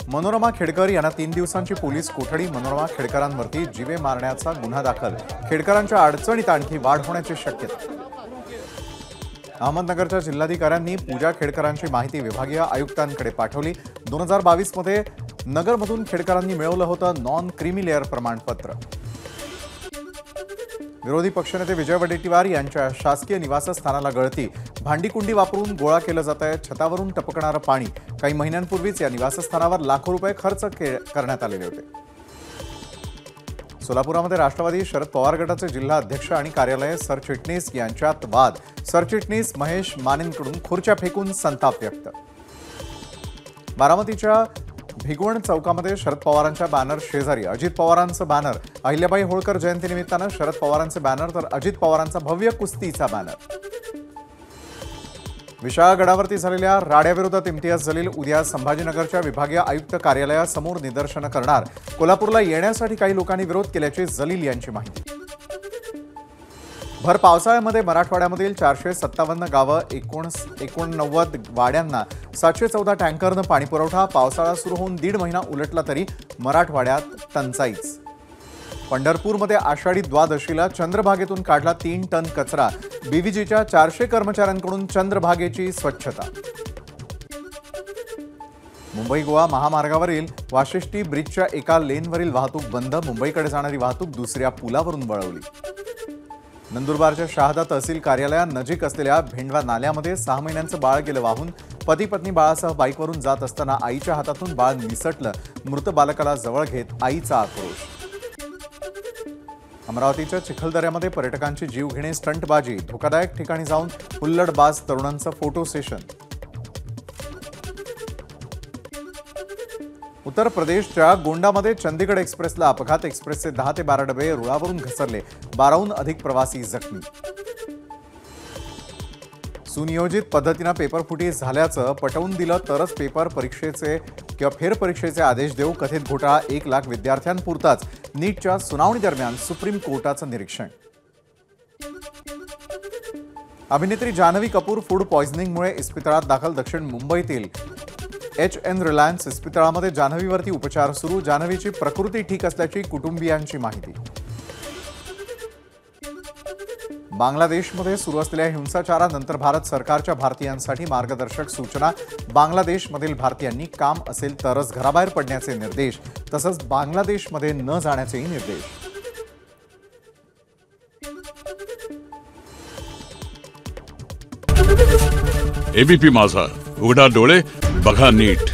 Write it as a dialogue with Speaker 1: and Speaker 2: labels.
Speaker 1: मनोरमा खेडकर यांना 3 दिवसांची पोलीस कोठडी। मनोरमा खेडकरांवरती जीवे मारण्याचा गुन्हा दाखल। खेडकरांच्या अडचणीत आणखी वाढ होण्याची शक्यता। अहमदनगरच्या जिल्हाधिकाऱ्यांनी पूजा खेडकरांची माहिती विभागीय आयुक्तांकडे पाठवली। 2022 मध्ये नगरमधून खेडकरांनी मिळवलं होतं नॉन क्रीमी लेअर प्रमाणपत्र। विरोधी पक्षनेते विजय वडेट्टीवार यांच्या शासकीय निवासस्थानाला गळती। भांडीकुंडी वापरून गोळा केलं जातंय छतावरून टपकणारं पाणी। काही महिन्यांपूर्वीच या निवासस्थानावर लाखो रुपये खर्च करण्यात आलेले होते। सोलापुरामध्ये राष्ट्रवादी शरद पवार गटाचे जिल्हा अध्यक्ष आणि कार्यालय सरचिटणीस यांच्यात वाद। सरचिटणीस महेश मानेंकडून खुर्च्या फेकून संताप व्यक्त। बारामतीच्या भिगवण चौकामध्ये शरद पवारांच्या बॅनर शेजारी अजित पवारांचं बॅनर। अहिल्याबाई होळकर जयंतीनिमित्तानं शरद पवारांचे बॅनर तर अजित पवारांचा भव्य कुस्तीचा बॅनर। विशाळगडावरती झालेल्या राड्याविरोधात इम्तियाज जलील उद्या संभाजीनगरच्या विभागीय आयुक्त कार्यालयासमोर निदर्शनं करणार। कोल्हापूरला येण्यासाठी काही लोकांनी विरोध केल्याची जलील यांची माहिती। भर पावसाळ्यामध्ये मराठवाड्यामधील 457 गावं 89 वाड्यांना 714 टँकरनं पाणी पुरवठा। पावसाळा सुरू होऊन 1.5 महिना उलटला तरी मराठवाड्यात टंचाईच। पंढरपूरमध्ये आषाढी द्वादशीला चंद्रभागेतून काढला 3 टन कचरा। बीव्हीजीच्या 400 कर्मचाऱ्यांकडून चंद्रभागेची स्वच्छता। मुंबई गोवा महामार्गावरील वाशिष्ठी ब्रिजच्या एका लेनवरील वाहतूक बंद। मुंबईकडे जाणारी वाहतूक दुसऱ्या पुलावरून वळवली। नंदुरबारच्या शहादा तहसील कार्यालयानजीक असलेल्या भेंडवा नाल्यामध्ये 6 महिन्यांचं बाळ गेलं वाहून। पती पत्नी बाळासह बाईकवरून जात असताना आईच्या हातातून बाळ निसटलं। मृत बालकाला जवळ घेत आईचा आक्रोश। अमरावतीच्या चिखलदऱ्यामध्ये पर्यटकांची जीवघेणी स्टंटबाजी। धोकादायक ठिकाणी जाऊन हुल्लडबाज तरुणांचं फोटो सेशन। उत्तर प्रदेशच्या गोंडामध्ये चंदीगड एक्सप्रेसला अपघात। एक्सप्रेसचे 10 ते 12 डबे रुळावरून घसरले। 12हून अधिक प्रवासी जखमी। सुनियोजित पद्धतीनं पेपरफुटी झाल्याचं पटवून दिलं तरच पेपर परीक्षेचे किंवा फेरपरीक्षेचे आदेश देऊ। कथित घोटाळा 1 लाख विद्यार्थ्यांपुरताच। नीटच्या सुनावणी दरम्यान सुप्रीम कोर्टाचं निरीक्षण। अभिनेत्री जान्हवी कपूर फूड पॉइझनिंगमुळे इस्पितळात दाखल। दक्षिण मुंबईतील HN रिलायन्स इस्पितळामध्ये जान्हवीवरती उपचार सुरू। जान्हवीची प्रकृती ठीक असल्याची कुटुंबियांची माहिती। बांगलादेशमध्ये सुरू असलेल्या हिंसाचारानंतर भारत सरकारच्या भारतीयांसाठी मार्गदर्शक सूचना। बांगलादेशमधील भारतीयांनी काम असेल तरच घराबाहेर पडण्याचे निर्देश, तसंच बांगलादेशमध्ये न जाण्याचेही निर्देश।
Speaker 2: एबीपी माझा, उघडा डोळे बघा नीट।